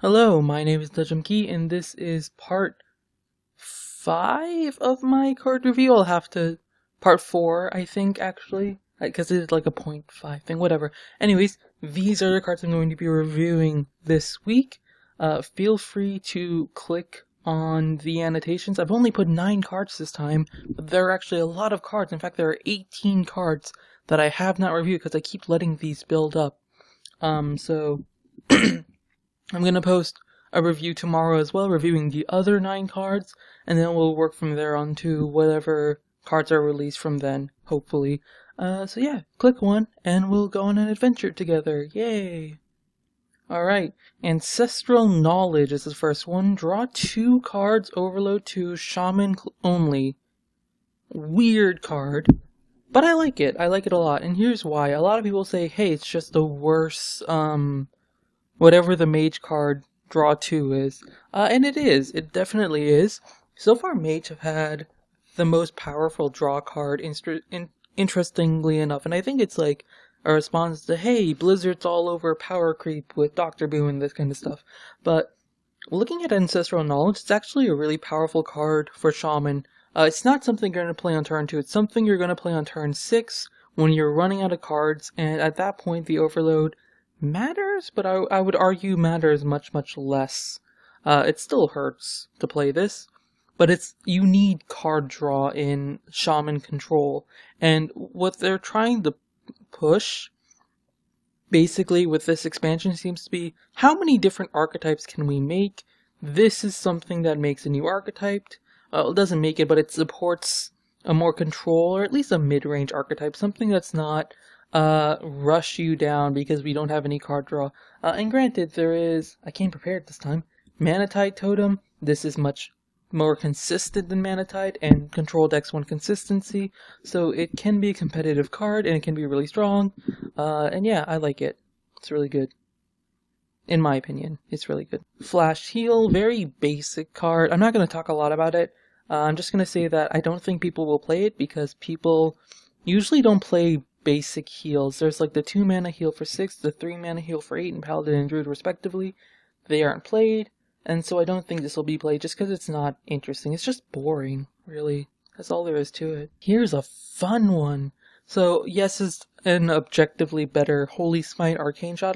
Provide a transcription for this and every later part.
Hello, my name is Nujum, and this is part 5 of my card review. I'll have to... part 4, I think, actually. Because it's like a .5 thing, whatever. Anyways, these are the cards I'm going to be reviewing this week. Feel free to click on the annotations. I've only put 9 cards this time, but there are actually a lot of cards. In fact, there are 18 cards that I have not reviewed because I keep letting these build up. So... I'm going to post a review tomorrow as well, reviewing the other 9 cards, and then we'll work from there on to whatever cards are released from then, hopefully. So yeah, click one, and we'll go on an adventure together. Yay! Alright, Ancestral Knowledge is the first one. Draw 2 cards, overload 2, Shaman only. Weird card. But I like it. I like it a lot, and here's why. A lot of people say, hey, it's just the worst, whatever the mage card draw 2 is. And it is. It definitely is. So far, mage have had the most powerful draw card, interestingly enough. And I think it's like a response to, hey, Blizzard's all over power creep with Dr. Boom and this kind of stuff. But looking at Ancestral Knowledge, it's actually a really powerful card for Shaman. It's not something you're going to play on turn 2. It's something you're going to play on turn 6 when you're running out of cards. And at that point, the overload matters, but I would argue matters much less. It still hurts to play this, but you need card draw in Shaman control, and what they're trying to push basically with this expansion seems to be, how many different archetypes can we make? This is something that makes a new archetype. It doesn't make it, but it supports a more control, or at least a mid-range archetype, something that's not rush you down because we don't have any card draw. And granted, there is, I came prepared this time, Manatite Totem. This is much more consistent than Manatite, and Control Dex 1 consistency, so it can be a competitive card, and it can be really strong. And yeah, I like it. It's really good. In my opinion, it's really good. Flash Heal, very basic card. I'm not going to talk a lot about it. I'm just going to say that I don't think people will play it because people usually don't play basic heals. There's like the 2 mana heal for 6, the 3 mana heal for 8 in Paladin and Druid respectively. They aren't played, and so I don't think this will be played just because it's not interesting. It's just boring, really. That's all there is to it. Here's a fun one. So yes, it's an objectively better Holy Smite Arcane Shot.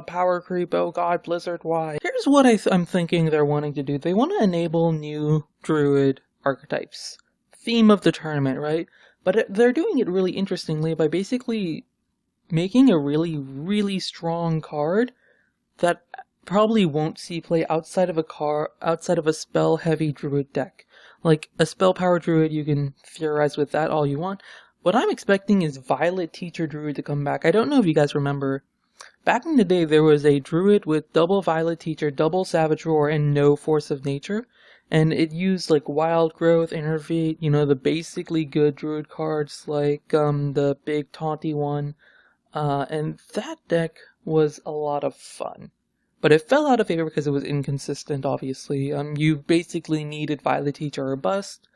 Power creep, oh god, Blizzard, why? Here's what I'm thinking they're wanting to do. They want to enable new Druid archetypes. Theme of the tournament, right? But they're doing it really interestingly by basically making a really strong card that probably won't see play outside of a spell-heavy Druid deck. Like a spell power Druid, you can theorize with that all you want. What I'm expecting is Violet Teacher Druid to come back. I don't know if you guys remember. Back in the day, there was a Druid with double Violet Teacher, double Savage Roar, and no Force of Nature. And it used like Wild Growth, Innervate, the basically good Druid cards like the big taunty one. And that deck was a lot of fun. But it fell out of favor because it was inconsistent, obviously. You basically needed Violet Teacher or bust.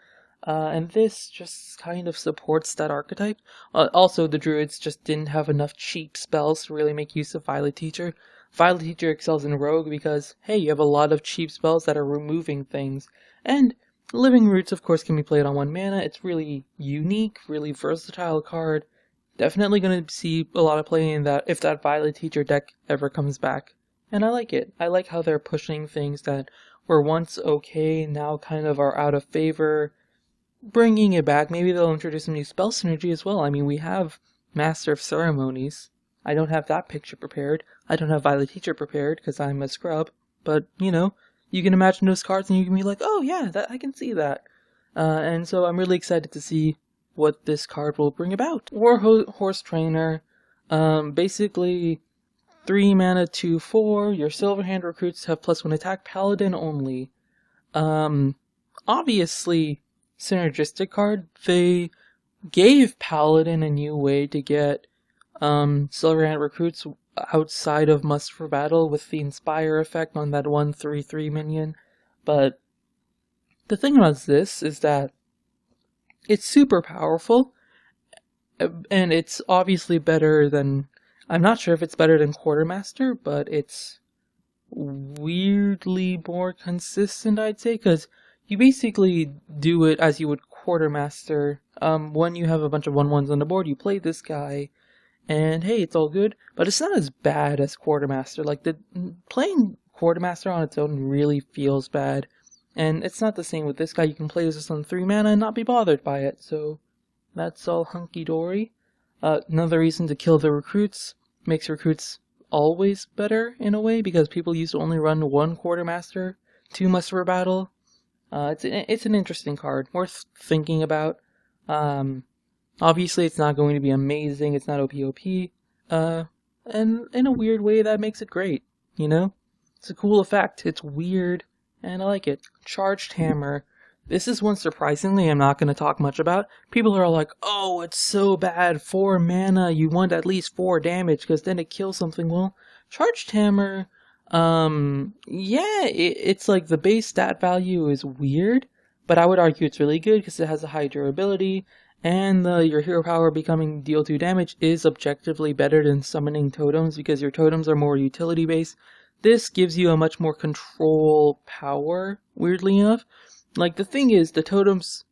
And this just kind of supports that archetype. Also, the Druids just didn't have enough cheap spells to really make use of Violet Teacher. Violet Teacher excels in Rogue because, hey, you have a lot of cheap spells that are removing things. And Living Roots, of course, can be played on 1 mana. It's really unique, really versatile card. Definitely going to see a lot of play in that if that Violet Teacher deck ever comes back. And I like it. I like how they're pushing things that were once okay, now kind of are out of favor, bringing it back. Maybe they'll introduce some new spell synergy as well. I mean, we have Master of Ceremonies. I don't have that picture prepared. I don't have Violet Teacher prepared because I'm a scrub. But, you can imagine those cards and you can be like, oh yeah, I can see that. And so I'm really excited to see what this card will bring about. Warhorse Trainer. Basically, 3 mana, 2/4. Your Silverhand recruits have +1 attack. Paladin only. Obviously, synergistic card. They gave Paladin a new way to get Silverhand recruits outside of Must for Battle with the Inspire effect on that 1/3/3 minion. But the thing about this is that it's super powerful, and it's obviously better than, I'm not sure if it's better than Quartermaster, but it's weirdly more consistent, I'd say, because you basically do it as you would Quartermaster. When you have a bunch of 1/1s on the board, you play this guy, and hey, it's all good, but it's not as bad as Quartermaster. Like, playing Quartermaster on its own really feels bad, and it's not the same with this guy. You can play this on 3 mana and not be bothered by it, so that's all hunky-dory. Another reason to kill the recruits makes recruits always better in a way, because people used to only run 1 Quartermaster, 2 Muster for Battle. It's an interesting card, worth thinking about. Obviously it's not going to be amazing, it's not OP, and in a weird way that makes it great, you know? It's a cool effect, it's weird, and I like it. Charged Hammer. This is one surprisingly I'm not going to talk much about. People are all like, oh, it's so bad, 4 mana, you want at least 4 damage, because then it kills something. Well, Charged Hammer, yeah, it's like the base stat value is weird, but I would argue it's really good, because it has a high durability, and your hero power becoming deal 2 damage is objectively better than summoning totems, because your totems are more utility based. This gives you a much more control power, weirdly enough. Like, the thing is, the totems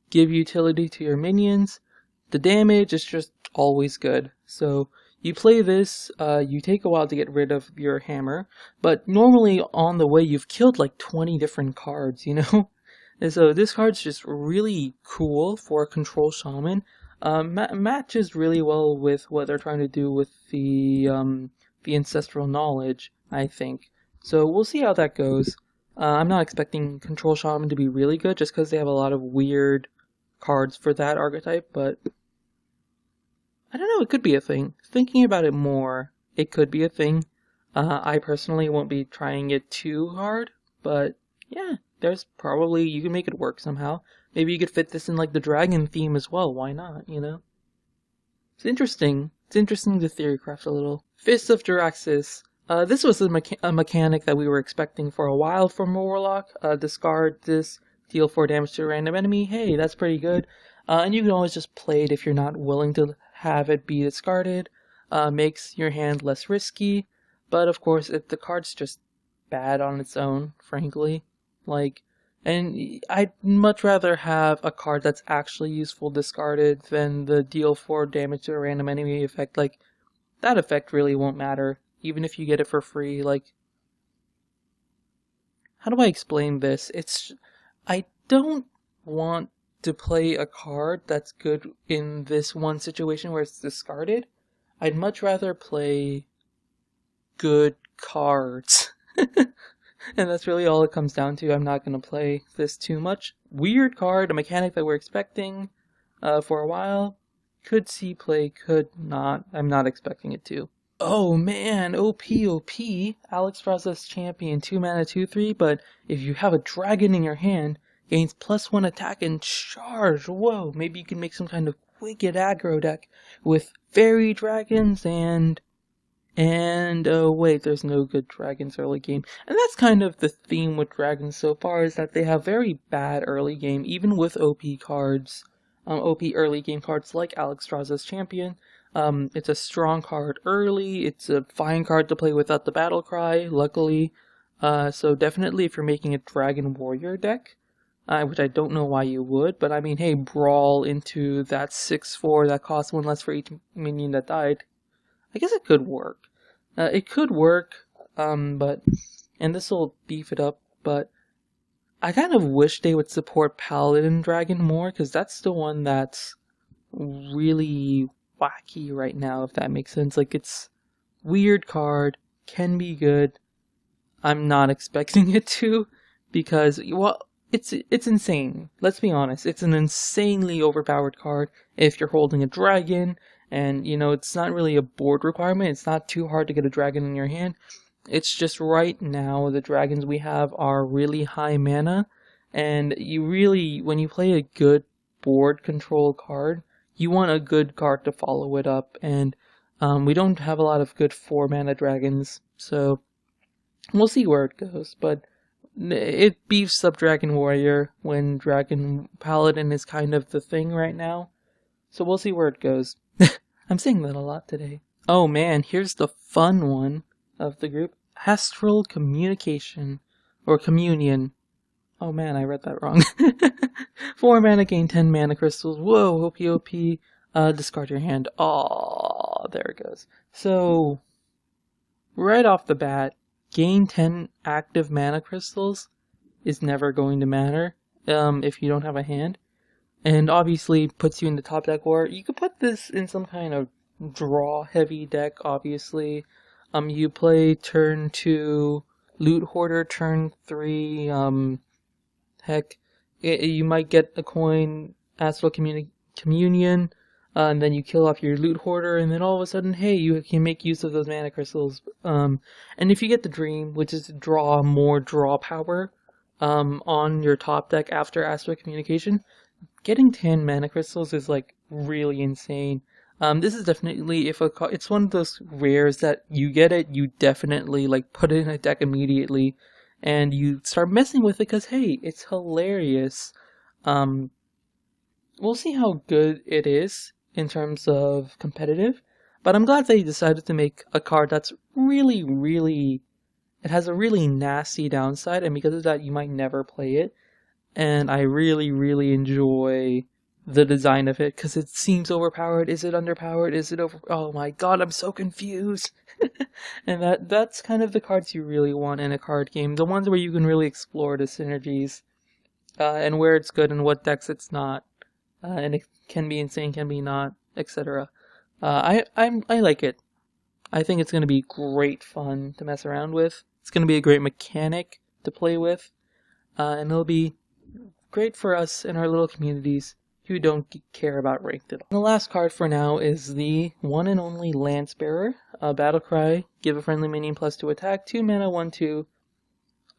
give utility to your minions. The damage is just always good. So, you play this, you take a while to get rid of your hammer, but normally on the way you've killed like 20 different cards, you know? And so this card's just really cool for a control shaman. Matches really well with what they're trying to do with the ancestral knowledge, I think. So we'll see how that goes. I'm not expecting control shaman to be really good, just because they have a lot of weird cards for that archetype, but I don't know, it could be a thing. Thinking about it more, it could be a thing. I personally won't be trying it too hard, but yeah, there's probably, you can make it work somehow. Maybe you could fit this in like the dragon theme as well, why not, you know? It's interesting. It's interesting to theorycraft a little. Fist of Jaraxxus. This was a mechanic that we were expecting for a while from Warlock. Discard this, deal 4 damage to a random enemy. Hey, that's pretty good. And you can always just play it if you're not willing to have it be discarded. Makes your hand less risky. But of course, if the card's just bad on its own, frankly. Like, and I'd much rather have a card that's actually useful discarded than the deal 4 damage to a random enemy effect. Like, that effect really won't matter, even if you get it for free. Like, how do I explain this? I don't want to play a card that's good in this one situation where it's discarded. I'd much rather play good cards. And that's really all it comes down to. I'm not going to play this too much. Weird card, a mechanic that we're expecting for a while. Could see play, could not. I'm not expecting it to. Oh man, OP. Alexstrasza's Champion, 2 mana, 2/3, but if you have a dragon in your hand, gains +1 attack and charge. Whoa, maybe you can make some kind of wicked aggro deck with fairy dragons and wait, there's no good dragons early game. And that's kind of the theme with dragons so far, is that they have very bad early game, even with OP cards. OP early game cards like Alexstrasza's Champion. It's a strong card early, it's a fine card to play without the battle cry, luckily. So definitely if you're making a Dragon Warrior deck, which I don't know why you would, but I mean, hey, brawl into that 6/4 that costs 1 less for each minion that died. I guess it could work. It could work, but, and this will beef it up, but I kind of wish they would support Paladin Dragon more, because that's the one that's really wacky right now, if that makes sense. Like, it's weird card, can be good. I'm not expecting it to, because, well, it's insane. Let's be honest, it's an insanely overpowered card if you're holding a dragon. And, you know, it's not really a board requirement. It's not too hard to get a dragon in your hand. It's just right now, the dragons we have are really high mana. And you really, when you play a good board control card, you want a good card to follow it up. And we don't have a lot of good 4 mana dragons. So we'll see where it goes. But it beefs up Dragon Warrior when Dragon Paladin is kind of the thing right now. So we'll see where it goes. I'm saying that a lot today. Oh man, here's the fun one of the group. Astral Communication, or Communion. Oh man, I read that wrong. 4 mana, gain 10 mana crystals. Whoa, OP. Discard your hand. Oh, there it goes. So, right off the bat, gain 10 active mana crystals is never going to matter if you don't have a hand. And obviously puts you in the top deck, or you could put this in some kind of draw heavy deck, obviously. You play turn 2 Loot Hoarder, turn 3, heck, you might get a coin, Astral Communion, and then you kill off your Loot Hoarder, and then all of a sudden, hey, you can make use of those mana crystals. And if you get the Dream, which is to draw more draw power on your top deck after Astral Communication, getting 10 mana crystals is like really insane. This is definitely, it's one of those rares that you get it, you definitely like put it in a deck immediately, and you start messing with it because hey, it's hilarious. We'll see how good it is in terms of competitive, but I'm glad they decided to make a card that's really, it has a really nasty downside, and because of that, you might never play it. And I really enjoy the design of it, because it seems overpowered. Is it underpowered? Is it oh my god, I'm so confused. And that's kind of the cards you really want in a card game. The ones where you can really explore the synergies, and where it's good and what decks it's not. And it can be insane, can be not, etc. I like it. I think it's going to be great fun to mess around with. It's going to be a great mechanic to play with. And it'll be great for us in our little communities who don't care about ranked at all. And the last card for now is the one and only Lancebearer. Battle Cry, give a friendly minion +2 attack, 2 mana, 1/2.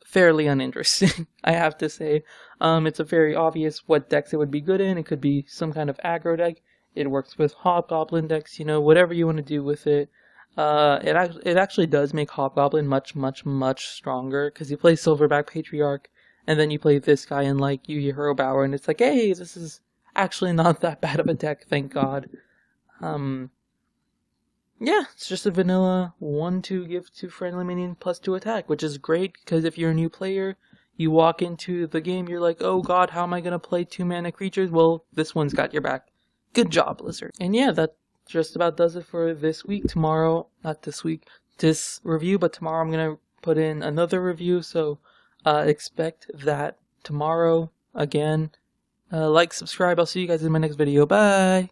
Fairly uninteresting, I have to say. It's a very obvious what decks it would be good in. It could be some kind of aggro deck. It works with Hobgoblin decks, you know, whatever you want to do with it. It actually does make Hobgoblin much stronger, because you play Silverback Patriarch, and then you play this guy in like Yu Hero Bower, and it's like, hey, this is actually not that bad of a deck, thank God. Yeah, it's just a vanilla 1/2 give to friendly minion +2 attack, which is great, because if you're a new player, you walk into the game, you're like, oh god, how am I gonna play 2 mana creatures? Well, this one's got your back. Good job, Blizzard. And yeah, that just about does it for this week. Tomorrow, not this week, this review, but tomorrow I'm gonna put in another review, so expect that tomorrow again. Like, subscribe. I'll see you guys in my next video. Bye!